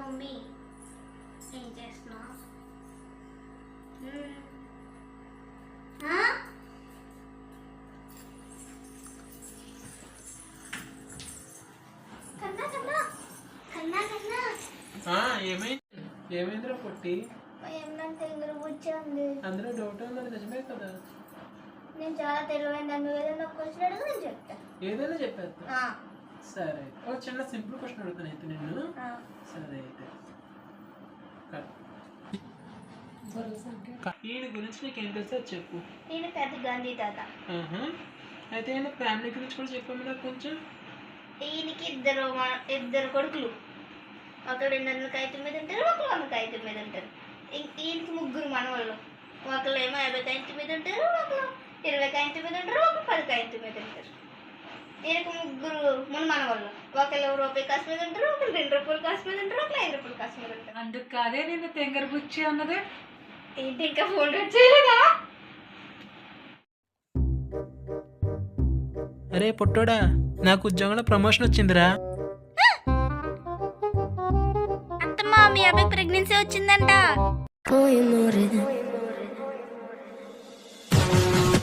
Mummy ఏం చేస్తున్నావు? కన్నా కన్నా కన్నా కన్నా ఏమైందిరా పొట్టి? ఏమంటే ఇందులో కూర్చోండి. అందులో డౌట్ ఉందని నిజమే కదా? నేను చాలా తెలివైంది. నువ్వు ఏదైనా క్వశ్చన్ అడుగు, నేను చెప్తా. ఏదైనా చెప్పేస్తా. సరే, ఓ చిన్న సింపుల్ క్వశ్చన్ అడుగుతాను అయితే నిన్ను. సరే అయితే ఈయన గురించి నీకేం తెలుసో చెప్పు. ఈయన పెద్ద గాంధీ తాత. అయితే ఈయన ఫ్యామిలీ గురించి కూడా చెప్పాము నాకు కొంచెం. ఈయనకి ఇద్దరు కొడుకులు. ఒకడు 200 కాగితం మీద ఉంటారు, ఒకరు 100 కాగితం మీద ఉంటారు. ఈయనకి 3 మనవాళ్ళు. ఒకళ్ళు ఏమో 50 కాగితం మీద ఉంటారు, ఒకరు 20 కాగితం మీద ఉంటారు, ఒకరు 10 కాగితం మీద ఉంటారు. ఈయనకు 3 మనవాళ్ళు. ఒకళ్ళు రూపాయి కాసు మీద ఉంటారు, ఒకరు 2 రూపాయల కాసు మీద ఉంటారు, ఒకరు 5 రూపాయల కాసు మీద ఉంటారు. అందుకు కాదే నేను తెంగర బుచ్చి అన్నది. ఏంటి ఇంకా ఫోన్ రేట్ చేయలేదా? అరే పొట్టోడా, నాకు ఉద్యోగంలో ప్రమోషన్ వచ్చిందిరా. అత్తమ్మా, మీ అబ్బాయికి ప్రెగ్నెన్సీ వచ్చిందంట.